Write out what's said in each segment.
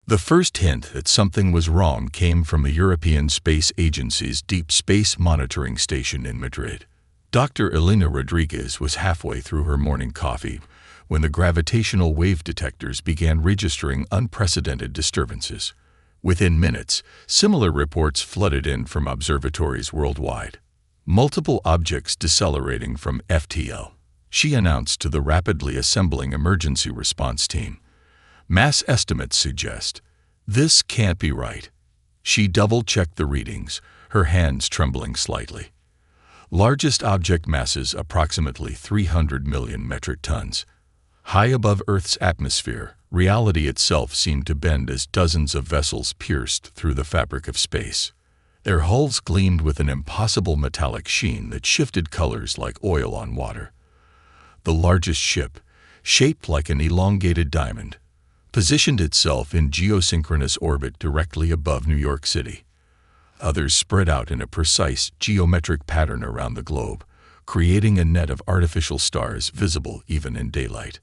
The first hint that something was wrong came from the European Space Agency's Deep Space Monitoring Station in Madrid. Dr. Elena Rodriguez was halfway through her morning coffee when the gravitational wave detectors began registering unprecedented disturbances. Within minutes, similar reports flooded in from observatories worldwide. Multiple objects decelerating from FTL, she announced to the rapidly assembling emergency response team. Mass estimates suggest this can't be right. She double-checked the readings, her hands trembling slightly. Largest object masses approximately 300 million metric tons. High above Earth's atmosphere, reality itself seemed to bend as dozens of vessels pierced through the fabric of space. Their hulls gleamed with an impossible metallic sheen that shifted colors like oil on water. The largest ship, shaped like an elongated diamond, positioned itself in geosynchronous orbit directly above New York City. Others spread out in a precise geometric pattern around the globe, creating a net of artificial stars visible even in daylight.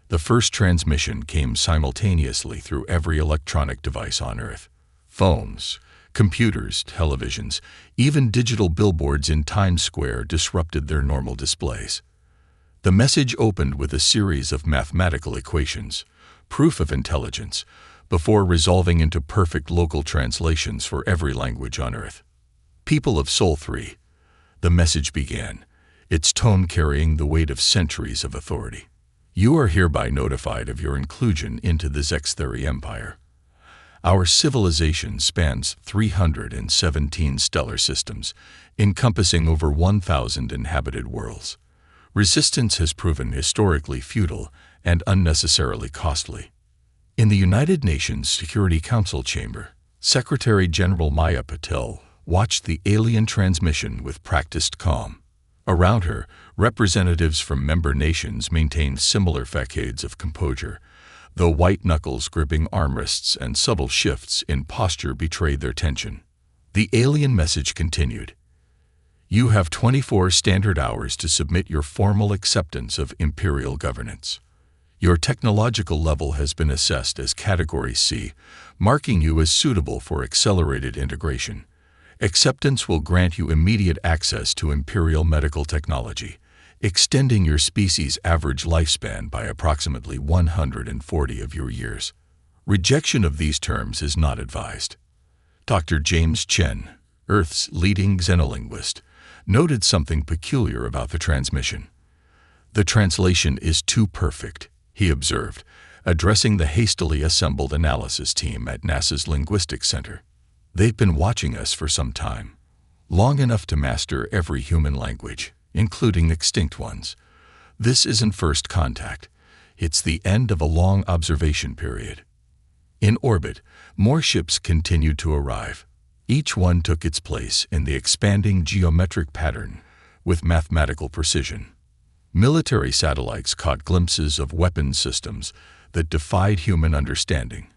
The first transmission came simultaneously through every electronic device on Earth. Phones, computers, televisions, even digital billboards in Times Square disrupted their normal displays. The message opened with a series of mathematical equations, proof of intelligence, before resolving into perfect local translations for every language on Earth. People of Sol 3, the message began, its tone carrying the weight of centuries of authority. You are hereby notified of your inclusion into the Zextheri Empire. Our civilization spans 317 stellar systems, encompassing over 1,000 inhabited worlds. Resistance has proven historically futile and unnecessarily costly. In the United Nations Security Council chamber, Secretary General Maya Patel watched the alien transmission with practiced calm. Around her, representatives from member nations maintained similar facades of composure, though white knuckles gripping armrests and subtle shifts in posture betrayed their tension. The alien message continued. You have 24 standard hours to submit your formal acceptance of imperial governance. Your technological level has been assessed as Category C, marking you as suitable for accelerated integration. Acceptance will grant you immediate access to imperial medical technology, extending your species' average lifespan by approximately 140 of your years. Rejection of these terms is not advised. Dr. James Chen, Earth's leading xenolinguist, noted something peculiar about the transmission. The translation is too perfect, he observed, addressing the hastily assembled analysis team at NASA's Linguistics Center. They've been watching us for some time, long enough to master every human language, including extinct ones. This isn't first contact. It's the end of a long observation period. In orbit, more ships continued to arrive. Each one took its place in the expanding geometric pattern with mathematical precision. Military satellites caught glimpses of weapons systems that defied human understanding,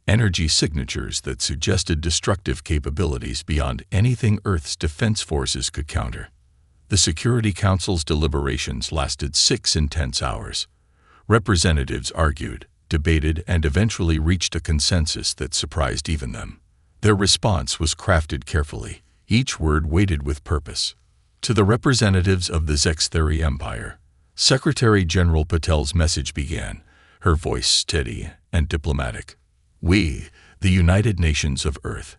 energy signatures that suggested destructive capabilities beyond anything Earth's defense forces could counter. The Security Council's deliberations lasted 6 intense hours. Representatives argued, debated, and eventually reached a consensus that surprised even them. Their response was crafted carefully, each word weighted with purpose. To the representatives of the Zextheri Empire, Secretary General Patel's message began, her voice steady and diplomatic. We, the United Nations of Earth,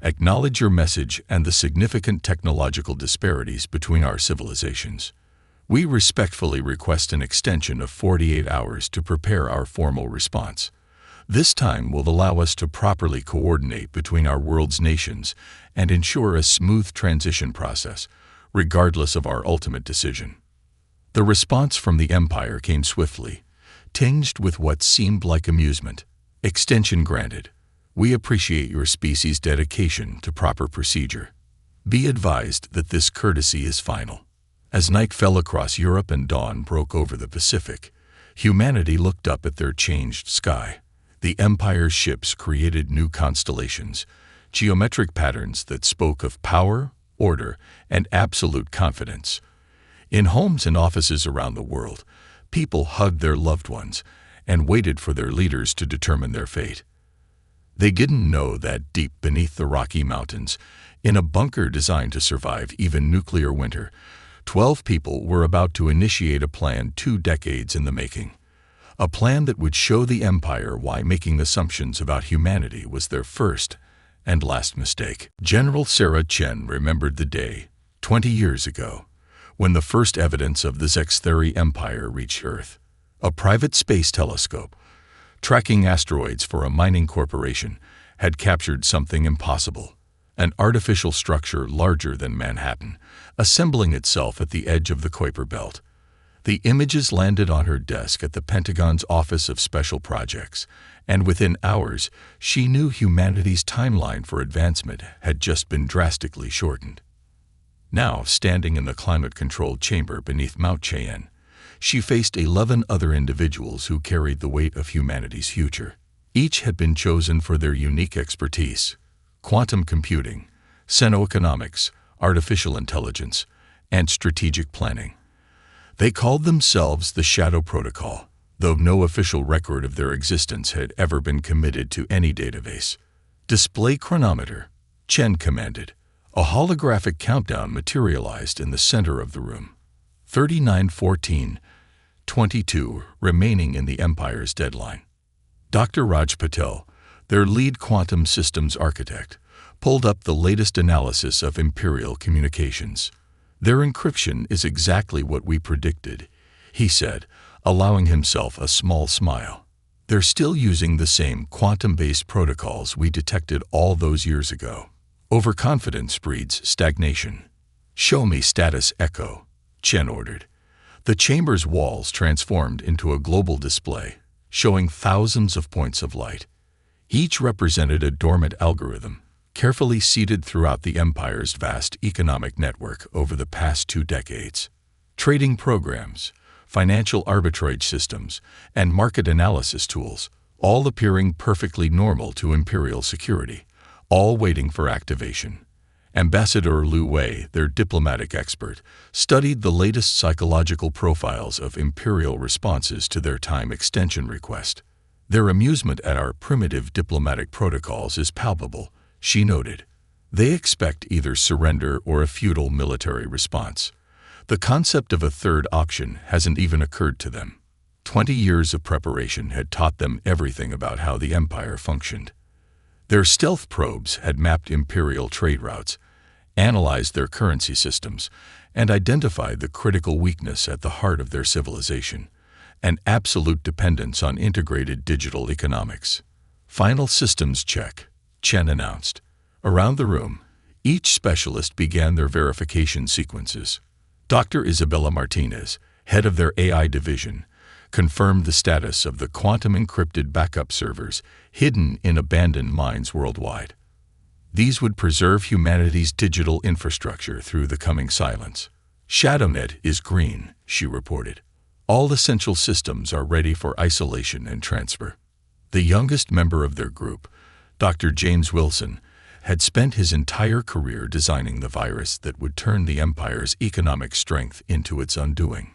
acknowledge your message and the significant technological disparities between our civilizations. We respectfully request an extension of 48 hours to prepare our formal response. This time will allow us to properly coordinate between our world's nations and ensure a smooth transition process, regardless of our ultimate decision. The response from the Empire came swiftly, tinged with what seemed like amusement. Extension granted. We appreciate your species' dedication to proper procedure. Be advised that this courtesy is final. As night fell across Europe and dawn broke over the Pacific, humanity looked up at their changed sky. The Empire's ships created new constellations, geometric patterns that spoke of power, order, and absolute confidence. In homes and offices around the world, people hugged their loved ones and waited for their leaders to determine their fate. They didn't know that deep beneath the Rocky Mountains, in a bunker designed to survive even nuclear winter, 12 people were about to initiate a plan 2 decades in the making. A plan that would show the Empire why making assumptions about humanity was their first and last mistake. General Sarah Chen remembered the day, 20 years ago, when the first evidence of the Zextheri Empire reached Earth. A private space telescope, tracking asteroids for a mining corporation, had captured something impossible. An artificial structure larger than Manhattan, assembling itself at the edge of the Kuiper Belt. The images landed on her desk at the Pentagon's Office of Special Projects, and within hours, she knew humanity's timeline for advancement had just been drastically shortened. Now, standing in the climate-controlled chamber beneath Mount Cheyenne, she faced 11 other individuals who carried the weight of humanity's future. Each had been chosen for their unique expertise: quantum computing, xenoeconomics, artificial intelligence, and strategic planning. They called themselves the Shadow Protocol, though no official record of their existence had ever been committed to any database. "Display chronometer," Chen commanded. A holographic countdown materialized in the center of the room. 39:14, 22 remaining in the Empire's deadline. Dr. Raj Patel, their lead quantum systems architect, pulled up the latest analysis of Imperial communications. "Their encryption is exactly what we predicted," he said, allowing himself a small smile. "They're still using the same quantum-based protocols we detected all those years ago. Overconfidence breeds stagnation." "Show me status echo," Chen ordered. The chamber's walls transformed into a global display, showing thousands of points of light. Each represented a dormant algorithm, carefully seeded throughout the Empire's vast economic network over the past 2 decades. Trading programs, financial arbitrage systems, and market analysis tools, all appearing perfectly normal to Imperial security, all waiting for activation. Ambassador Lu Wei, their diplomatic expert, studied the latest psychological profiles of Imperial responses to their time extension request. "Their amusement at our primitive diplomatic protocols is palpable," she noted. "They expect either surrender or a futile military response. The concept of a third option hasn't even occurred to them." 20 years of preparation had taught them everything about how the Empire functioned. Their stealth probes had mapped Imperial trade routes, analyzed their currency systems, and identified the critical weakness at the heart of their civilization: an absolute dependence on integrated digital economics. "Final systems check," Chen announced. Around the room, each specialist began their verification sequences. Dr. Isabella Martinez, head of their AI division, confirmed the status of the quantum-encrypted backup servers hidden in abandoned mines worldwide. These would preserve humanity's digital infrastructure through the coming silence. "ShadowNet is green," she reported. "All essential systems are ready for isolation and transfer." The youngest member of their group, Dr. James Wilson, had spent his entire career designing the virus that would turn the Empire's economic strength into its undoing.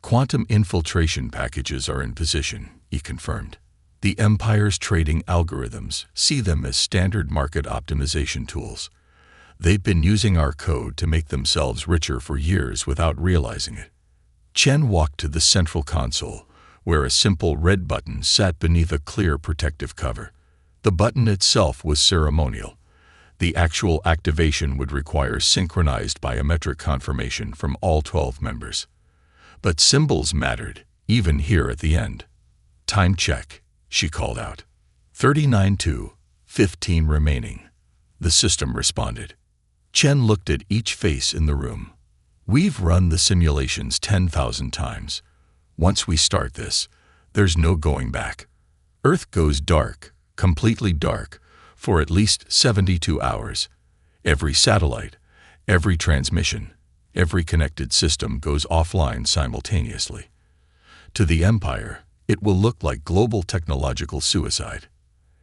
"Quantum infiltration packages are in position," he confirmed. "The Empire's trading algorithms see them as standard market optimization tools. They've been using our code to make themselves richer for years without realizing it." Chen walked to the central console, where a simple red button sat beneath a clear protective cover. The button itself was ceremonial. The actual activation would require synchronized biometric confirmation from all 12 members. But symbols mattered, even here at the end. "Time check," she called out. 39:2, 15 remaining. The system responded. Chen looked at each face in the room. "We've run the simulations 10,000 times. Once we start this, there's no going back. Earth goes dark, completely dark, for at least 72 hours. Every satellite, every transmission, every connected system goes offline simultaneously. To the Empire, it will look like global technological suicide.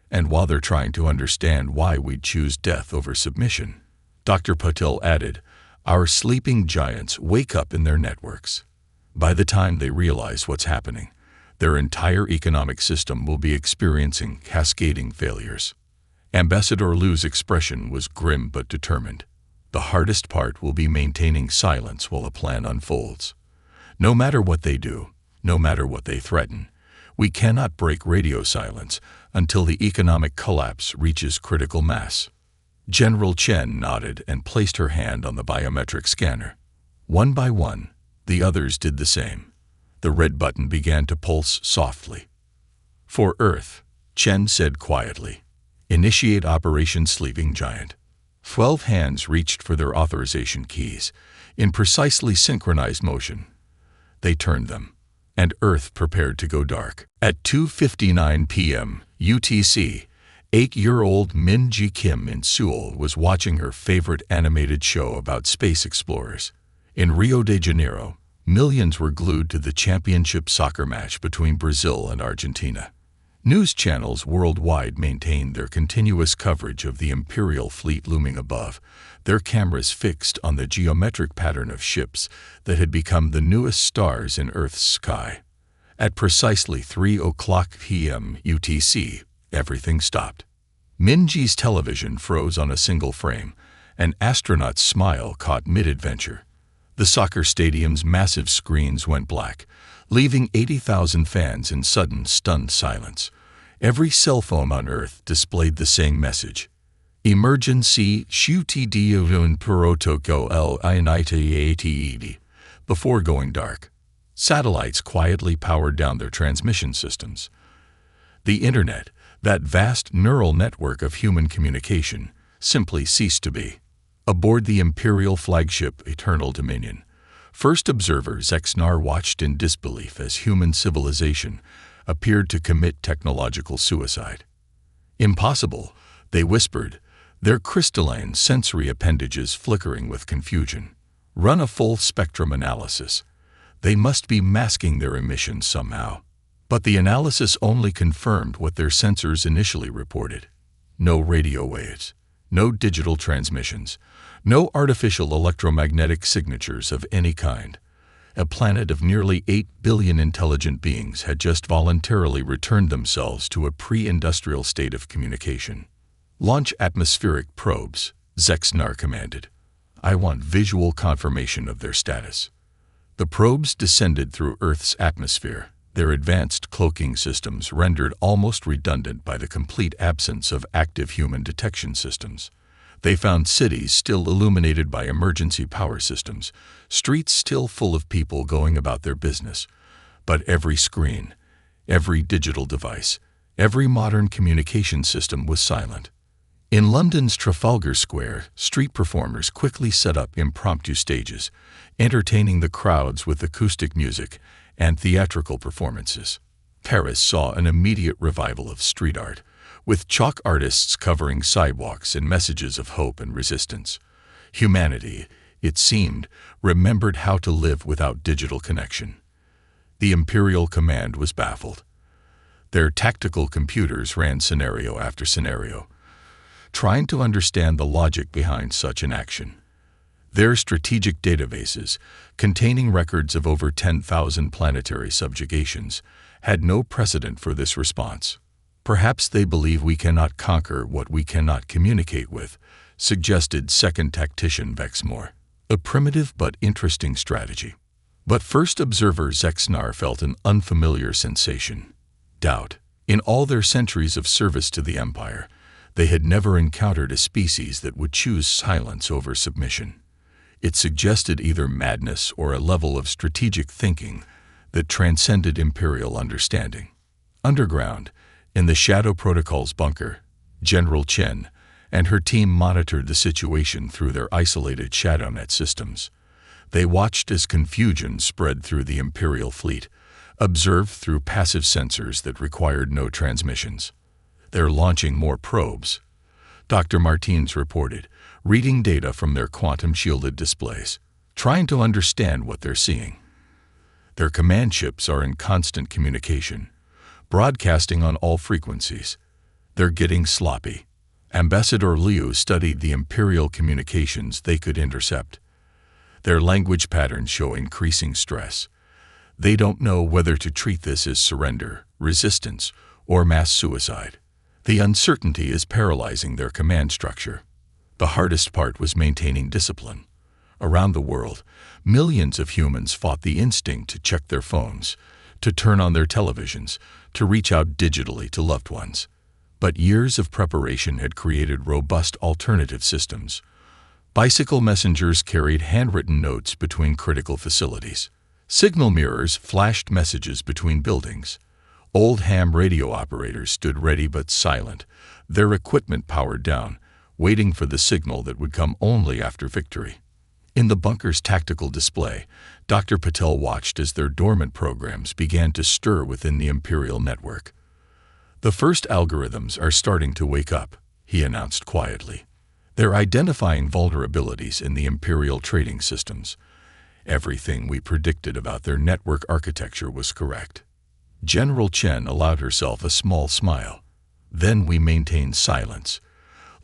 And while they're trying to understand why we'd choose death over submission," Dr. Patel added, "our sleeping giants wake up in their networks. By the time they realize what's happening, their entire economic system will be experiencing cascading failures." Ambassador Liu's expression was grim but determined. The hardest part will be maintaining silence while a plan unfolds. No matter what they do, no matter what they threaten, we cannot break radio silence until the economic collapse reaches critical mass. General Chen nodded and placed her hand on the biometric scanner. One by one, the others did the same. The red button began to pulse softly. For Earth, Chen said quietly, "Initiate Operation Sleeping Giant." 12 hands reached for their authorization keys, in precisely synchronized motion. They turned them, and Earth prepared to go dark. At 2:59 p.m. UTC, 8-year-old Min Ji Kim in Seoul was watching her favorite animated show about space explorers. In Rio de Janeiro, millions were glued to the championship soccer match between Brazil and Argentina. News channels worldwide maintained their continuous coverage of the Imperial fleet looming above, their cameras fixed on the geometric pattern of ships that had become the newest stars in Earth's sky. At precisely 3:00 p.m. UTC, everything stopped. Minji's television froze on a single frame. An astronaut's smile caught mid-adventure. The soccer stadium's massive screens went black, leaving 80,000 fans in sudden, stunned silence. Every cell phone on Earth displayed the same message. Emergency shutidiyun protoko linitated. Before going dark, satellites quietly powered down their transmission systems. The Internet, that vast neural network of human communication, simply ceased to be. Aboard the Imperial flagship Eternal Dominion, first observer Zexnar watched in disbelief as human civilization appeared to commit technological suicide. Impossible, they whispered, their crystalline sensory appendages flickering with confusion. Run a full spectrum analysis. They must be masking their emissions somehow. But the analysis only confirmed what their sensors initially reported. No radio waves, no digital transmissions, no artificial electromagnetic signatures of any kind. A planet of nearly 8 billion intelligent beings had just voluntarily returned themselves to a pre-industrial state of communication. Launch atmospheric probes, Zexnar commanded. I want visual confirmation of their status. The probes descended through Earth's atmosphere, their advanced cloaking systems rendered almost redundant by the complete absence of active human detection systems. They found cities still illuminated by emergency power systems, streets still full of people going about their business. But every screen, every digital device, every modern communication system was silent. In London's Trafalgar Square, street performers quickly set up impromptu stages, entertaining the crowds with acoustic music and theatrical performances. Paris saw an immediate revival of street art, with chalk artists covering sidewalks and messages of hope and resistance. Humanity, it seemed, remembered how to live without digital connection. The Imperial Command was baffled. Their tactical computers ran scenario after scenario, trying to understand the logic behind such an action. Their strategic databases, containing records of over 10,000 planetary subjugations, had no precedent for this response. Perhaps they believe we cannot conquer what we cannot communicate with, suggested second tactician Vexmore. A primitive but interesting strategy. But first observer Zexnar felt an unfamiliar sensation. Doubt. In all their centuries of service to the Empire, they had never encountered a species that would choose silence over submission. It suggested either madness or a level of strategic thinking that transcended imperial understanding. Underground, in the Shadow Protocol's bunker, General Chen and her team monitored the situation through their isolated ShadowNet systems. They watched as confusion spread through the Imperial fleet, observed through passive sensors that required no transmissions. They're launching more probes, Dr. Martins reported, reading data from their quantum-shielded displays, trying to understand what they're seeing. Their command ships are in constant communication, broadcasting on all frequencies. They're getting sloppy. Ambassador Liu studied the Imperial communications they could intercept. Their language patterns show increasing stress. They don't know whether to treat this as surrender, resistance, or mass suicide. The uncertainty is paralyzing their command structure. The hardest part was maintaining discipline. Around the world, millions of humans fought the instinct to check their phones, to turn on their televisions, to reach out digitally to loved ones. But years of preparation had created robust alternative systems. Bicycle messengers carried handwritten notes between critical facilities. Signal mirrors flashed messages between buildings. Old ham radio operators stood ready but silent, their equipment powered down, waiting for the signal that would come only after victory. In the bunker's tactical display, Dr. Patel watched as their dormant programs began to stir within the Imperial network. "The first algorithms are starting to wake up," he announced quietly. "They're identifying vulnerabilities in the Imperial trading systems. Everything we predicted about their network architecture was correct." General Chen allowed herself a small smile. "Then we maintain silence.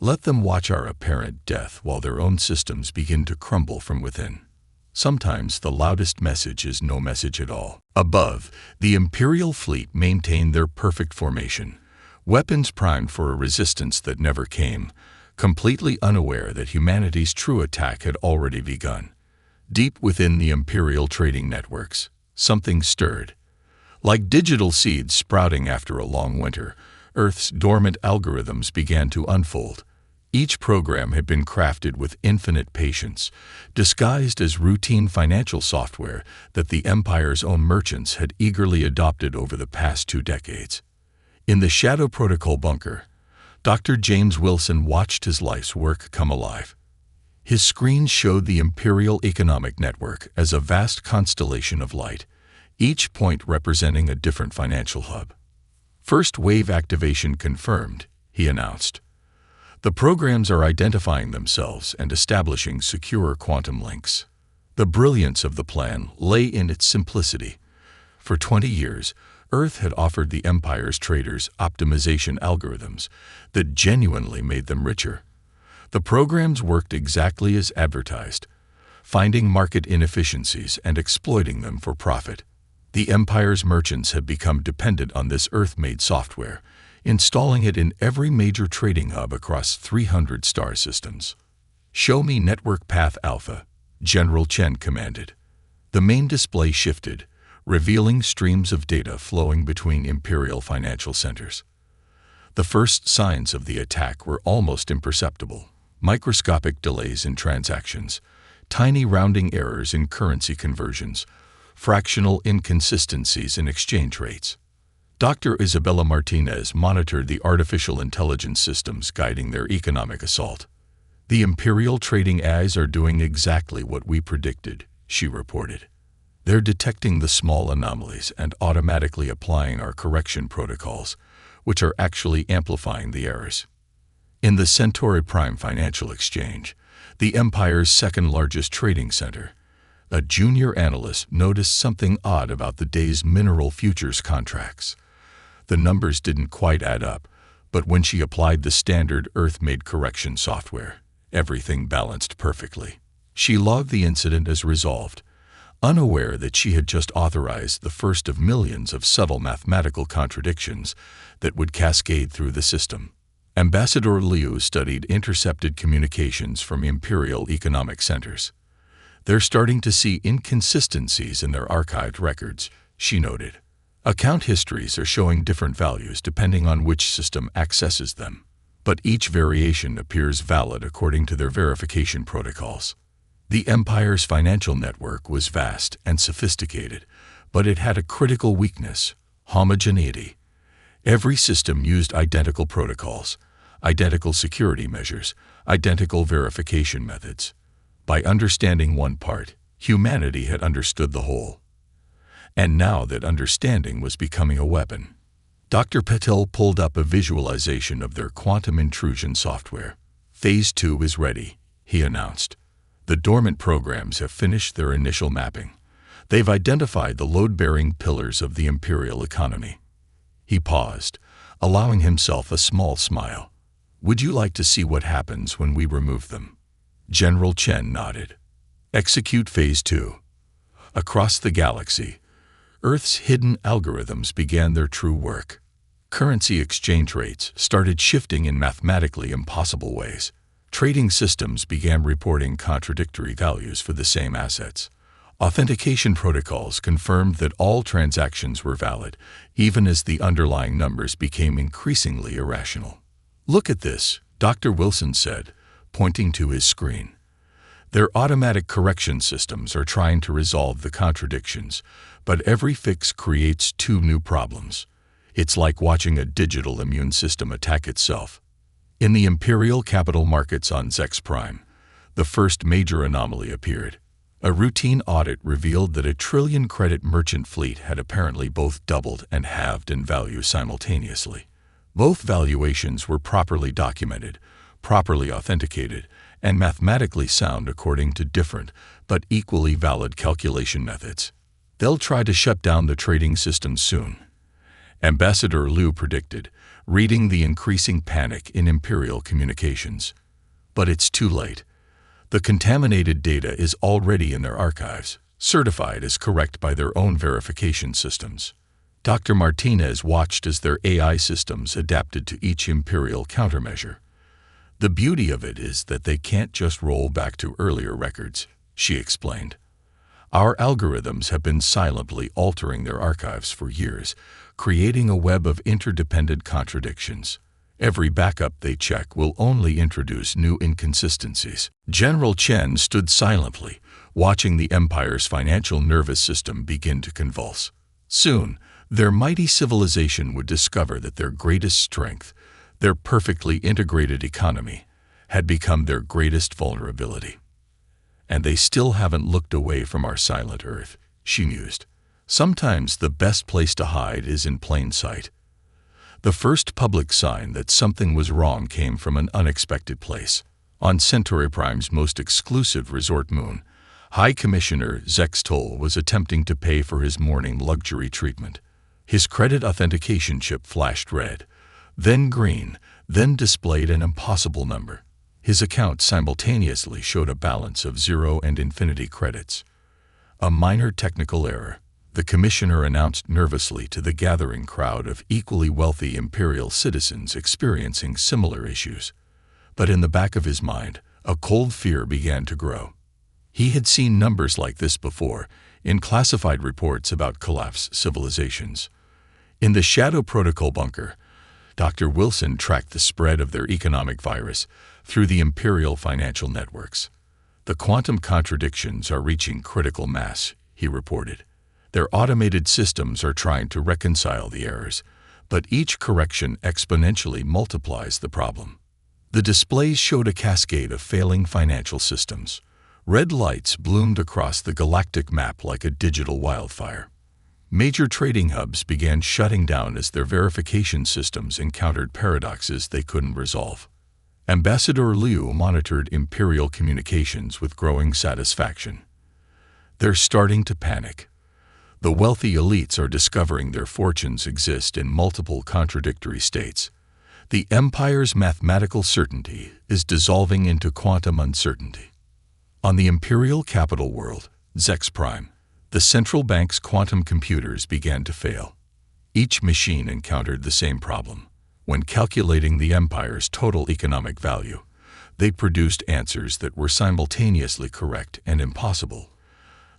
Let them watch our apparent death while their own systems begin to crumble from within." Sometimes the loudest message is no message at all. Above, the Imperial fleet maintained their perfect formation, weapons primed for a resistance that never came, completely unaware that humanity's true attack had already begun. Deep within the Imperial trading networks, something stirred. Like digital seeds sprouting after a long winter, Earth's dormant algorithms began to unfold. Each program had been crafted with infinite patience, disguised as routine financial software that the Empire's own merchants had eagerly adopted over the past 2 decades. In the Shadow Protocol bunker, Dr. James Wilson watched his life's work come alive. His screen showed the Imperial Economic Network as a vast constellation of light, each point representing a different financial hub. "First wave activation confirmed," he announced. "The programs are identifying themselves and establishing secure quantum links." The brilliance of the plan lay in its simplicity. For 20 years, Earth had offered the Empire's traders optimization algorithms that genuinely made them richer. The programs worked exactly as advertised, finding market inefficiencies and exploiting them for profit. The Empire's merchants had become dependent on this Earth-made software, installing it in every major trading hub across 300 star systems. "Show me Network Path Alpha," General Chen commanded. The main display shifted, revealing streams of data flowing between Imperial financial centers. The first signs of the attack were almost imperceptible. Microscopic delays in transactions, tiny rounding errors in currency conversions, fractional inconsistencies in exchange rates. Dr. Isabella Martinez monitored the artificial intelligence systems guiding their economic assault. "The Imperial trading eyes are doing exactly what we predicted," she reported. "They're detecting the small anomalies and automatically applying our correction protocols, which are actually amplifying the errors." In the Centauri Prime Financial Exchange, the Empire's second-largest trading center, a junior analyst noticed something odd about the day's mineral futures contracts. The numbers didn't quite add up, but when she applied the standard Earth-made correction software, everything balanced perfectly. She logged the incident as resolved, unaware that she had just authorized the first of millions of subtle mathematical contradictions that would cascade through the system. Ambassador Liu studied intercepted communications from Imperial economic centers. "They're starting to see inconsistencies in their archived records," she noted. "Account histories are showing different values depending on which system accesses them, but each variation appears valid according to their verification protocols." The Empire's financial network was vast and sophisticated, but it had a critical weakness: homogeneity. Every system used identical protocols, identical security measures, identical verification methods. By understanding one part, humanity had understood the whole. And now that understanding was becoming a weapon. Dr. Patel pulled up a visualization of their quantum intrusion software. "Phase 2 is ready," he announced. "The dormant programs have finished their initial mapping. They've identified the load-bearing pillars of the Imperial economy." He paused, allowing himself a small smile. "Would you like to see what happens when we remove them?" General Chen nodded. "Execute Phase 2. Across the galaxy, Earth's hidden algorithms began their true work. Currency exchange rates started shifting in mathematically impossible ways. Trading systems began reporting contradictory values for the same assets. Authentication protocols confirmed that all transactions were valid, even as the underlying numbers became increasingly irrational. "Look at this," Dr. Wilson said, pointing to his screen. "Their automatic correction systems are trying to resolve the contradictions, but every fix creates two new problems. It's like watching a digital immune system attack itself." In the imperial capital markets on Zex Prime, the first major anomaly appeared. A routine audit revealed that a trillion-credit merchant fleet had apparently both doubled and halved in value simultaneously. Both valuations were properly documented, properly authenticated, and mathematically sound according to different but equally valid calculation methods. "They'll try to shut down the trading system soon," Ambassador Liu predicted, reading the increasing panic in imperial communications. But it's too late. The contaminated data is already in their archives, certified as correct by their own verification systems. Dr. Martinez watched as their AI systems adapted to each imperial countermeasure. "The beauty of it is that they can't just roll back to earlier records," she explained. "Our algorithms have been silently altering their archives for years, creating a web of interdependent contradictions. Every backup they check will only introduce new inconsistencies." General Chen stood silently, watching the Empire's financial nervous system begin to convulse. Soon, their mighty civilization would discover that their greatest strength, their perfectly integrated economy, had become their greatest vulnerability. "And they still haven't looked away from our silent Earth," she mused. "Sometimes the best place to hide is in plain sight." The first public sign that something was wrong came from an unexpected place. On Centauri Prime's most exclusive resort moon, High Commissioner Zex Toll was attempting to pay for his morning luxury treatment. His credit authentication chip flashed red, then green, then displayed an impossible number. His account simultaneously showed a balance of 0 and infinity credits. "A minor technical error," the commissioner announced nervously to the gathering crowd of equally wealthy imperial citizens experiencing similar issues. But in the back of his mind, a cold fear began to grow. He had seen numbers like this before, in classified reports about collapsed civilizations. In the Shadow Protocol bunker, Dr. Wilson tracked the spread of their economic virus through the imperial financial networks. "The quantum contradictions are reaching critical mass," he reported. "Their automated systems are trying to reconcile the errors, but each correction exponentially multiplies the problem." The displays showed a cascade of failing financial systems. Red lights bloomed across the galactic map like a digital wildfire. Major trading hubs began shutting down as their verification systems encountered paradoxes they couldn't resolve. Ambassador Liu monitored imperial communications with growing satisfaction. "They're starting to panic. The wealthy elites are discovering their fortunes exist in multiple contradictory states. The Empire's mathematical certainty is dissolving into quantum uncertainty." On the imperial capital world, Zex Prime, the central bank's quantum computers began to fail. Each machine encountered the same problem. When calculating the Empire's total economic value, they produced answers that were simultaneously correct and impossible.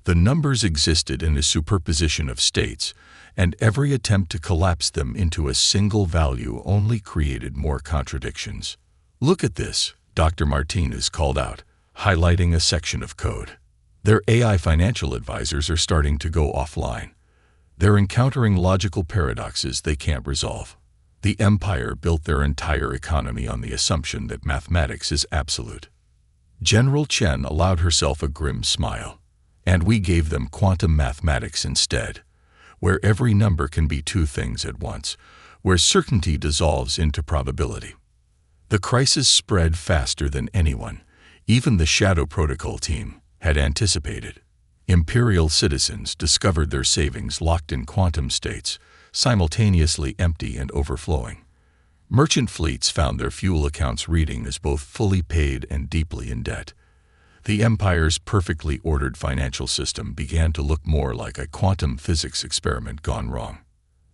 The numbers existed in a superposition of states, and every attempt to collapse them into a single value only created more contradictions. "Look at this," Dr. Martinez called out, highlighting a section of code. "Their AI financial advisors are starting to go offline. They're encountering logical paradoxes they can't resolve. The Empire built their entire economy on the assumption that mathematics is absolute." General Chen allowed herself a grim smile. "And we gave them quantum mathematics instead, where every number can be two things at once, where certainty dissolves into probability." The crisis spread faster than anyone, even the Shadow Protocol team, had anticipated. Imperial citizens discovered their savings locked in quantum states, simultaneously empty and overflowing. Merchant fleets found their fuel accounts reading as both fully paid and deeply in debt. The Empire's perfectly ordered financial system began to look more like a quantum physics experiment gone wrong.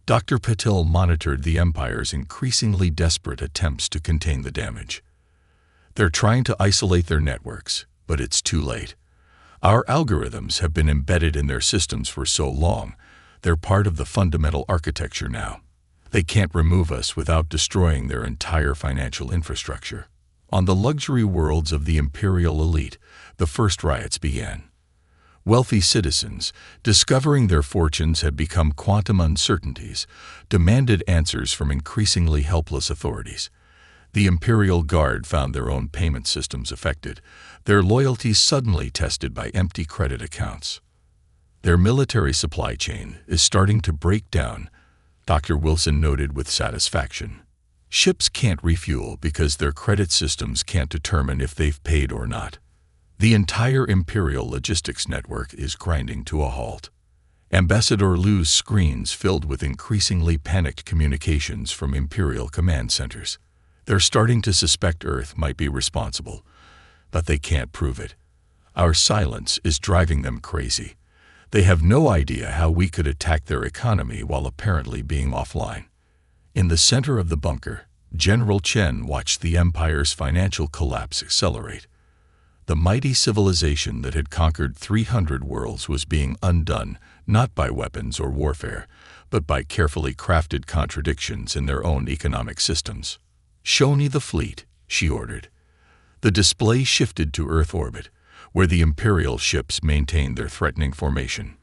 Dr. Patel monitored the Empire's increasingly desperate attempts to contain the damage. They're trying to isolate their networks, but it's too late. Our algorithms have been embedded in their systems for so long, they're part of the fundamental architecture now. They can't remove us without destroying their entire financial infrastructure. On the luxury worlds of the imperial elite, the first riots began. Wealthy citizens, discovering their fortunes had become quantum uncertainties, demanded answers from increasingly helpless authorities. The Imperial Guard found their own payment systems affected, their loyalties suddenly tested by empty credit accounts. Their military supply chain is starting to break down, Dr. Wilson noted with satisfaction. Ships can't refuel because their credit systems can't determine if they've paid or not. The entire Imperial logistics network is grinding to a halt. Ambassador Lu's screens filled with increasingly panicked communications from Imperial command centers. They're starting to suspect Earth might be responsible, but they can't prove it. Our silence is driving them crazy. They have no idea how we could attack their economy while apparently being offline. In the center of the bunker, General Chen watched the Empire's financial collapse accelerate. The mighty civilization that had conquered 300 worlds was being undone, not by weapons or warfare, but by carefully crafted contradictions in their own economic systems. "Show me the fleet," she ordered. The display shifted to Earth orbit, where the Imperial ships maintained their threatening formation.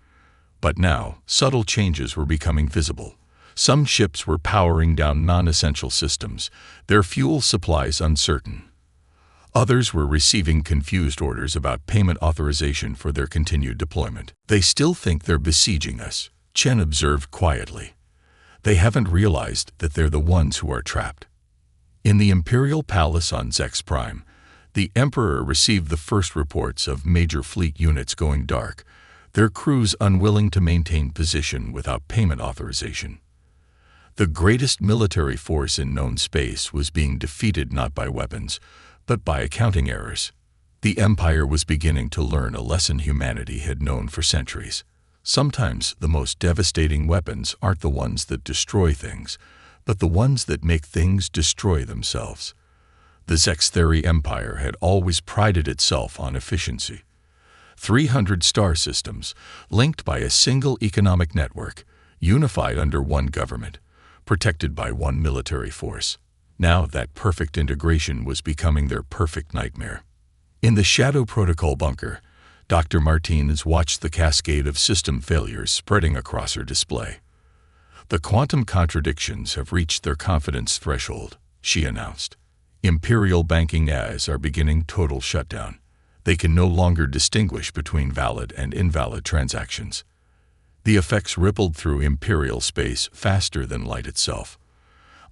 But now, subtle changes were becoming visible. Some ships were powering down non-essential systems, their fuel supplies uncertain. Others were receiving confused orders about payment authorization for their continued deployment. "They still think they're besieging us," Chen observed quietly. "They haven't realized that they're the ones who are trapped." In the Imperial Palace on Zex Prime, the Emperor received the first reports of major fleet units going dark, their crews unwilling to maintain position without payment authorization. The greatest military force in known space was being defeated not by weapons, but by accounting errors. The Empire was beginning to learn a lesson humanity had known for centuries. Sometimes the most devastating weapons aren't the ones that destroy things, but the ones that make things destroy themselves. The Zextheri Empire had always prided itself on efficiency. 300 star systems, linked by a single economic network, unified under one government, protected by one military force. Now that perfect integration was becoming their perfect nightmare. In the Shadow Protocol bunker, Dr. Martinez watched the cascade of system failures spreading across her display. "The quantum contradictions have reached their confidence threshold," she announced. "Imperial banking AS are beginning total shutdown. They can no longer distinguish between valid and invalid transactions." The effects rippled through Imperial space faster than light itself.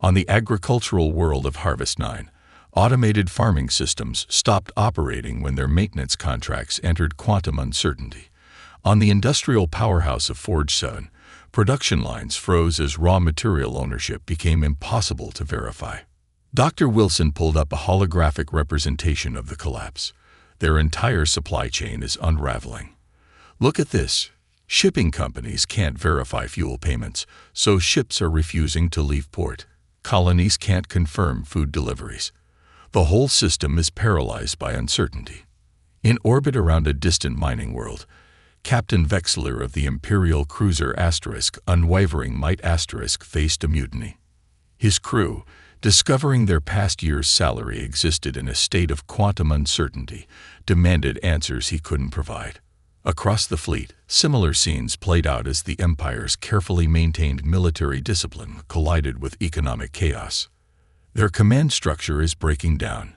On the agricultural world of Harvest 9, automated farming systems stopped operating when their maintenance contracts entered quantum uncertainty. On the industrial powerhouse of Forge 7, production lines froze as raw material ownership became impossible to verify. Dr. Wilson pulled up a holographic representation of the collapse. Their entire supply chain is unraveling. "Look at this. Shipping companies can't verify fuel payments, so ships are refusing to leave port. Colonies can't confirm food deliveries. The whole system is paralyzed by uncertainty." In orbit around a distant mining world, Captain Vexler of the Imperial cruiser Unwavering Might faced a mutiny. His crew, discovering their past year's salary existed in a state of quantum uncertainty, demanded answers he couldn't provide. Across the fleet, similar scenes played out as the Empire's carefully maintained military discipline collided with economic chaos. "Their command structure is breaking down,"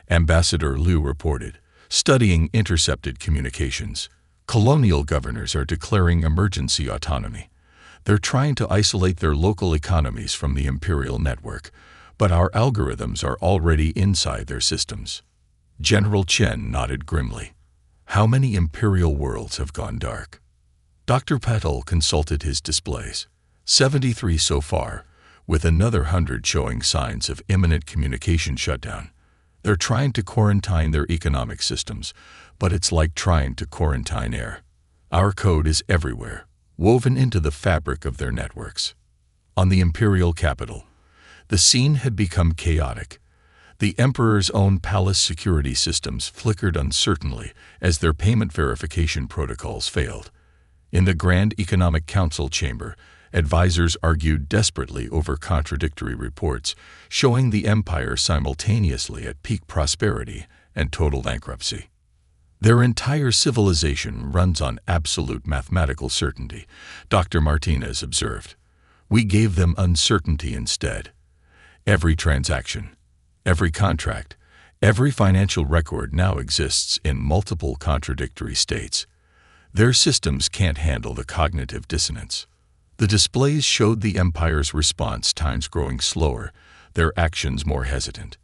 Ambassador Lu reported, studying intercepted communications. "Colonial governors are declaring emergency autonomy. They're trying to isolate their local economies from the Imperial network, but our algorithms are already inside their systems." General Chen nodded grimly. "How many Imperial worlds have gone dark?" Dr. Patel consulted his displays. 73 so far, with another 100 showing signs of imminent communication shutdown. They're trying to quarantine their economic systems, but it's like trying to quarantine air. Our code is everywhere, woven into the fabric of their networks. On the imperial capital, the scene had become chaotic. The Emperor's own palace security systems flickered uncertainly as their payment verification protocols failed. In the Grand Economic Council chamber, advisors argued desperately over contradictory reports, showing the empire simultaneously at peak prosperity and total bankruptcy. Their entire civilization runs on absolute mathematical certainty, Dr. Martinez observed. We gave them uncertainty instead. Every transaction, every contract, every financial record now exists in multiple contradictory states. Their systems can't handle the cognitive dissonance. The displays showed the empire's response times growing slower, their actions more hesitant.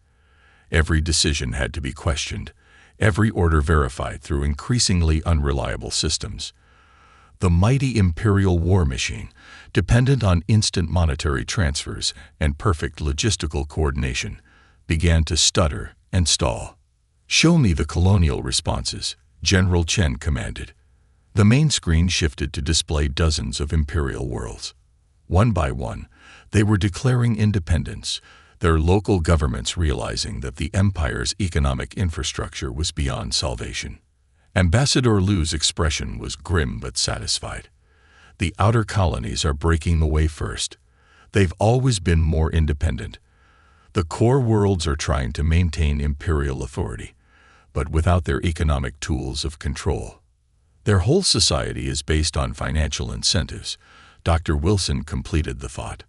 Every decision had to be questioned, every order verified through increasingly unreliable systems. The mighty imperial war machine, dependent on instant monetary transfers and perfect logistical coordination, began to stutter and stall. "Show me the colonial responses," General Chen commanded. The main screen shifted to display dozens of imperial worlds. One by one, they were declaring independence, their local governments realizing that the empire's economic infrastructure was beyond salvation. Ambassador Liu's expression was grim but satisfied. The outer colonies are breaking the way first. They've always been more independent. The core worlds are trying to maintain imperial authority, but without their economic tools of control. Their whole society is based on financial incentives, Dr. Wilson completed the thought.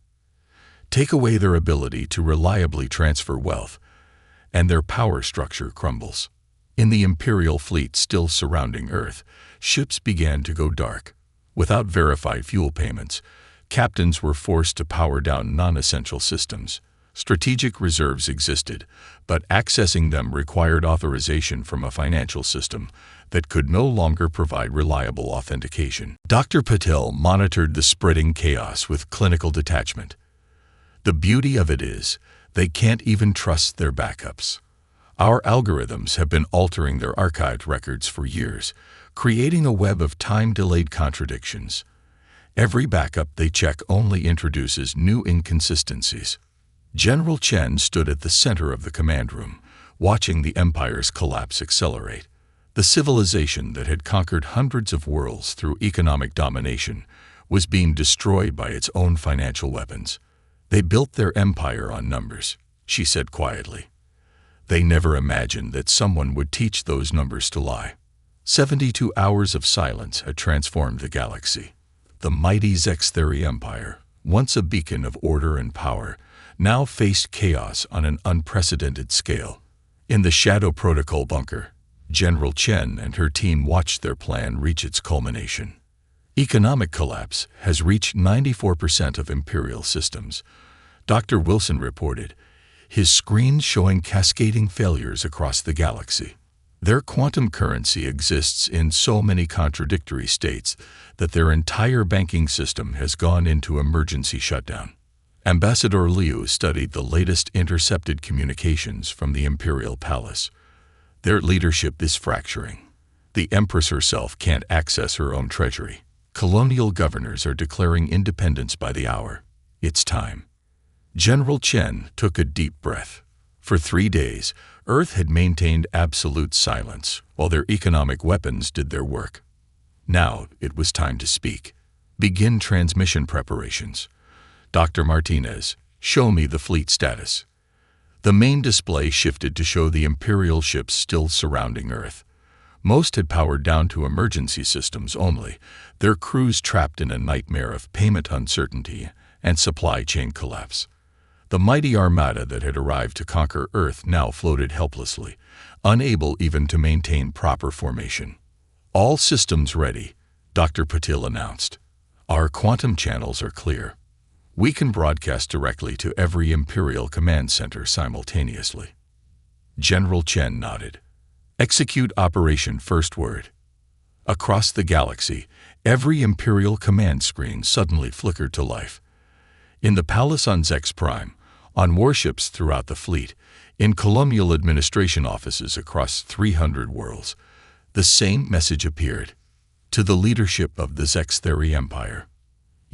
Take away their ability to reliably transfer wealth, and their power structure crumbles. In the imperial fleet still surrounding Earth, ships began to go dark. Without verified fuel payments, captains were forced to power down non-essential systems. Strategic reserves existed, but accessing them required authorization from a financial system that could no longer provide reliable authentication. Dr. Patel monitored the spreading chaos with clinical detachment. The beauty of it is, they can't even trust their backups. Our algorithms have been altering their archived records for years, creating a web of time-delayed contradictions. Every backup they check only introduces new inconsistencies. General Chen stood at the center of the command room, watching the empire's collapse accelerate. The civilization that had conquered hundreds of worlds through economic domination was being destroyed by its own financial weapons. They built their empire on numbers, she said quietly. They never imagined that someone would teach those numbers to lie. 72 hours of silence had transformed the galaxy. The mighty Zextheri Empire, once a beacon of order and power, now faced chaos on an unprecedented scale. In the Shadow Protocol bunker, General Chen and her team watched their plan reach its culmination. Economic collapse has reached 94% of imperial systems, Dr. Wilson reported, his screen showing cascading failures across the galaxy. Their quantum currency exists in so many contradictory states that their entire banking system has gone into emergency shutdown. Ambassador Liu studied the latest intercepted communications from the Imperial Palace. Their leadership is fracturing. The Empress herself can't access her own treasury. Colonial governors are declaring independence by the hour. It's time. General Chen took a deep breath. For 3 days, Earth had maintained absolute silence while their economic weapons did their work. Now it was time to speak. Begin transmission preparations. Dr. Martinez, show me the fleet status. The main display shifted to show the Imperial ships still surrounding Earth. Most had powered down to emergency systems only, their crews trapped in a nightmare of payment uncertainty and supply chain collapse. The mighty armada that had arrived to conquer Earth now floated helplessly, unable even to maintain proper formation. All systems ready, Dr. Patil announced. Our quantum channels are clear. We can broadcast directly to every Imperial command center simultaneously. General Chen nodded. Execute Operation First Word. Across the galaxy, every Imperial command screen suddenly flickered to life. In the palace on Zex Prime, on warships throughout the fleet, in colonial administration offices across 300 worlds, the same message appeared. To the leadership of the Zextheri Empire.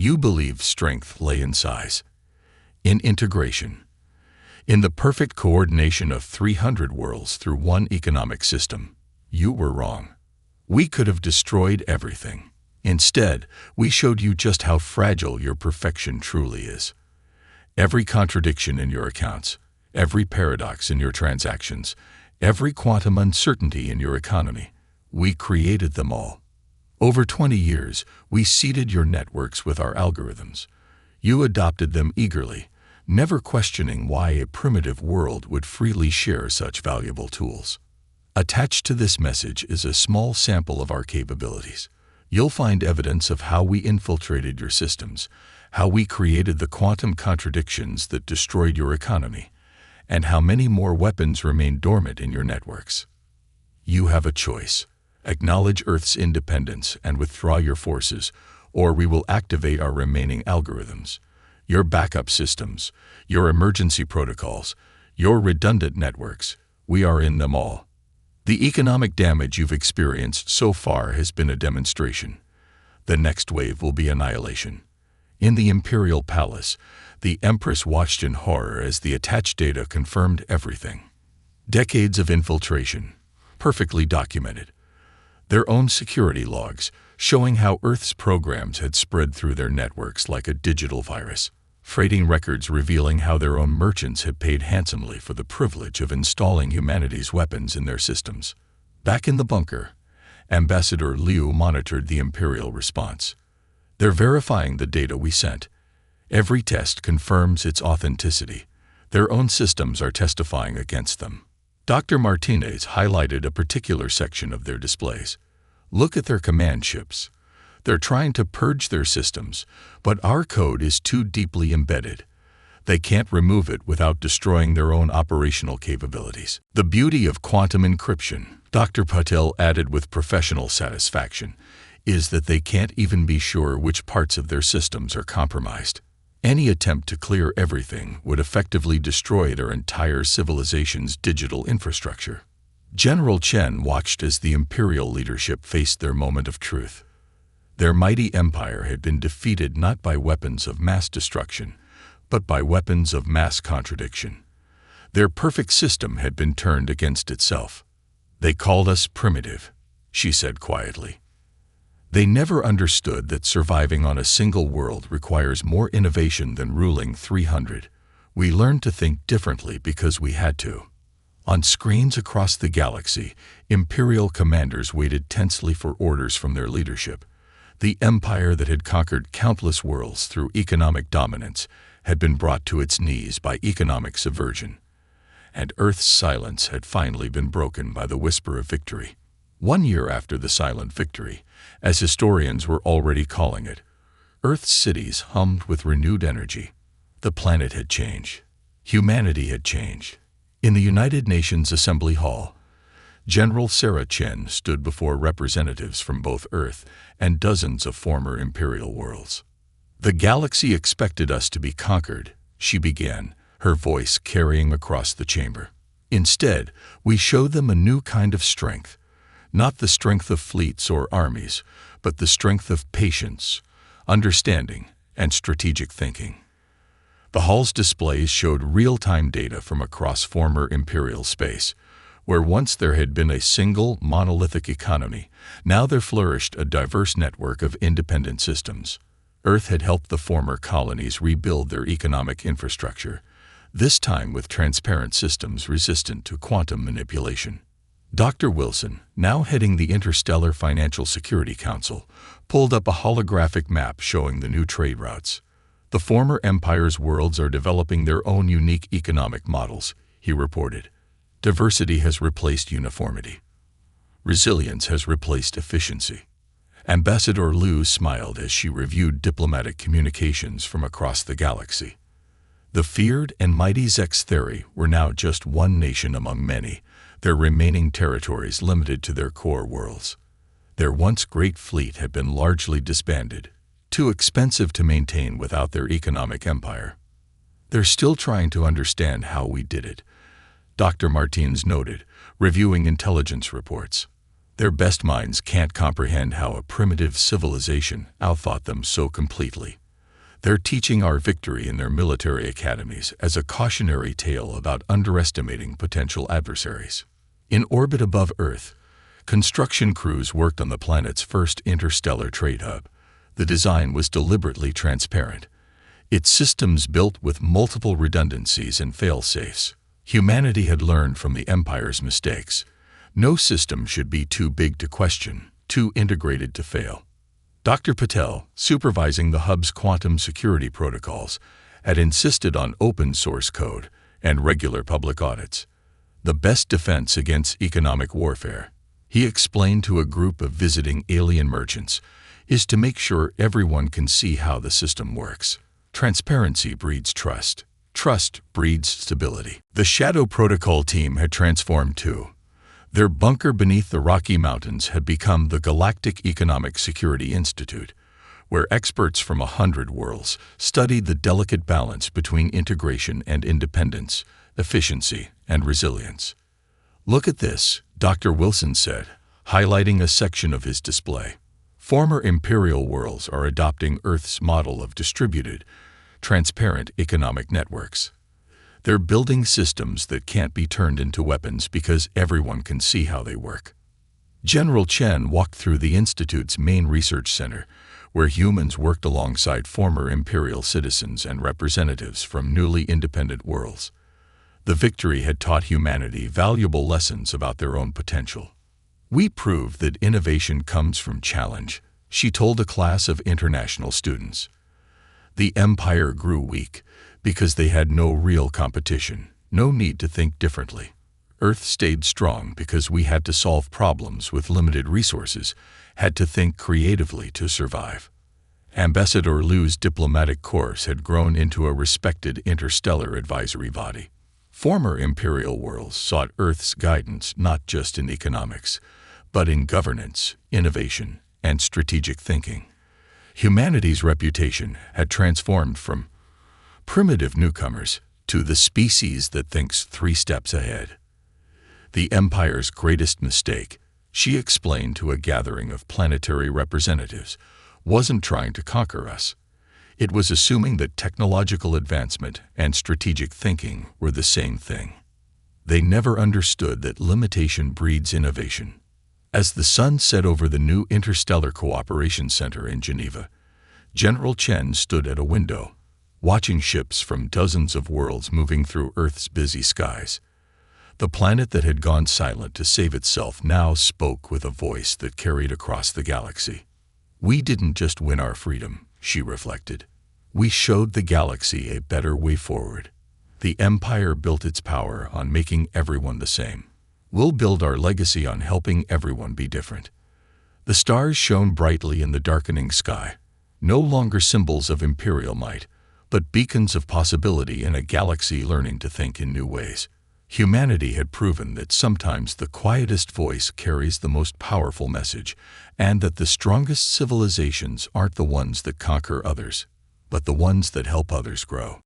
You believed strength lay in size, in integration, in the perfect coordination of 300 worlds through one economic system. You were wrong. We could have destroyed everything. Instead, we showed you just how fragile your perfection truly is. Every contradiction in your accounts, every paradox in your transactions, every quantum uncertainty in your economy, we created them all. Over 20 years, we seeded your networks with our algorithms. You adopted them eagerly, never questioning why a primitive world would freely share such valuable tools. Attached to this message is a small sample of our capabilities. You'll find evidence of how we infiltrated your systems, how we created the quantum contradictions that destroyed your economy, and how many more weapons remain dormant in your networks. You have a choice. Acknowledge Earth's independence and withdraw your forces, or we will activate our remaining algorithms, your backup systems, your emergency protocols, your redundant networks. We are in them all. The economic damage you've experienced so far has been a demonstration. The next wave will be annihilation. In the Imperial Palace, the Empress watched in horror as the attached data confirmed everything. Decades of infiltration, perfectly documented. Their own security logs, showing how Earth's programs had spread through their networks like a digital virus. Freighting records revealing how their own merchants had paid handsomely for the privilege of installing humanity's weapons in their systems. Back in the bunker, Ambassador Liu monitored the Imperial response. They're verifying the data we sent. Every test confirms its authenticity. Their own systems are testifying against them. Dr. Martinez highlighted a particular section of their displays. Look at their command ships. They're trying to purge their systems, but our code is too deeply embedded. They can't remove it without destroying their own operational capabilities. The beauty of quantum encryption, Dr. Patel added with professional satisfaction, is that they can't even be sure which parts of their systems are compromised. Any attempt to clear everything would effectively destroy their entire civilization's digital infrastructure. General Chen watched as the Imperial leadership faced their moment of truth. Their mighty empire had been defeated not by weapons of mass destruction, but by weapons of mass contradiction. Their perfect system had been turned against itself. They called us primitive, she said quietly. They never understood that surviving on a single world requires more innovation than ruling 300. We learned to think differently because we had to. On screens across the galaxy, Imperial commanders waited tensely for orders from their leadership. The empire that had conquered countless worlds through economic dominance had been brought to its knees by economic subversion. And Earth's silence had finally been broken by the whisper of victory. 1 year after the silent victory, as historians were already calling it, Earth's cities hummed with renewed energy. The planet had changed. Humanity had changed. In the United Nations Assembly Hall, General Sarah Chen stood before representatives from both Earth and dozens of former Imperial worlds. The galaxy expected us to be conquered, she began, her voice carrying across the chamber. Instead, we showed them a new kind of strength, not the strength of fleets or armies, but the strength of patience, understanding, and strategic thinking. The hall's displays showed real-time data from across former Imperial space. Where once there had been a single, monolithic economy, now there flourished a diverse network of independent systems. Earth had helped the former colonies rebuild their economic infrastructure, this time with transparent systems resistant to quantum manipulation. Dr. Wilson, now heading the Interstellar Financial Security Council, pulled up a holographic map showing the new trade routes. The former empire's worlds are developing their own unique economic models, he reported. Diversity has replaced uniformity. Resilience has replaced efficiency. Ambassador Liu smiled as she reviewed diplomatic communications from across the galaxy. The feared and mighty Zextheri were now just one nation among many, their remaining territories limited to their core worlds. Their once great fleet had been largely disbanded, too expensive to maintain without their economic empire. They're still trying to understand how we did it, Dr. Martins noted, reviewing intelligence reports. Their best minds can't comprehend how a primitive civilization outthought them so completely. They're teaching our victory in their military academies as a cautionary tale about underestimating potential adversaries. In orbit above Earth, construction crews worked on the planet's first interstellar trade hub. The design was deliberately transparent, its systems built with multiple redundancies and fail-safes. Humanity had learned from the Empire's mistakes. No system should be too big to question, too integrated to fail. Dr. Patel, supervising the hub's quantum security protocols, had insisted on open source code and regular public audits. The best defense against economic warfare, he explained to a group of visiting alien merchants, is to make sure everyone can see how the system works. Transparency breeds trust. Trust breeds stability. The Shadow Protocol team had transformed too. Their bunker beneath the Rocky Mountains had become the Galactic Economic Security Institute, where experts from 100 worlds studied the delicate balance between integration and independence, efficiency and resilience. "Look at this," Dr. Wilson said, highlighting a section of his display. Former imperial worlds are adopting Earth's model of distributed, transparent economic networks. They're building systems that can't be turned into weapons because everyone can see how they work. General Chen walked through the Institute's main research center, where humans worked alongside former imperial citizens and representatives from newly independent worlds. The victory had taught humanity valuable lessons about their own potential. "We proved that innovation comes from challenge," she told a class of international students. The Empire grew weak because they had no real competition, no need to think differently. Earth stayed strong because we had to solve problems with limited resources, had to think creatively to survive. Ambassador Liu's diplomatic corps had grown into a respected interstellar advisory body. Former imperial worlds sought Earth's guidance not just in economics, but in governance, innovation, and strategic thinking. Humanity's reputation had transformed from primitive newcomers to the species that thinks 3 steps ahead. The Empire's greatest mistake, she explained to a gathering of planetary representatives, wasn't trying to conquer us. It was assuming that technological advancement and strategic thinking were the same thing. They never understood that limitation breeds innovation. As the sun set over the new Interstellar Cooperation Center in Geneva, General Chen stood at a window, watching ships from dozens of worlds moving through Earth's busy skies. The planet that had gone silent to save itself now spoke with a voice that carried across the galaxy. "We didn't just win our freedom," she reflected. "We showed the galaxy a better way forward. The Empire built its power on making everyone the same. We'll build our legacy on helping everyone be different." The stars shone brightly in the darkening sky, no longer symbols of imperial might, but beacons of possibility in a galaxy learning to think in new ways. Humanity had proven that sometimes the quietest voice carries the most powerful message, and that the strongest civilizations aren't the ones that conquer others, but the ones that help others grow.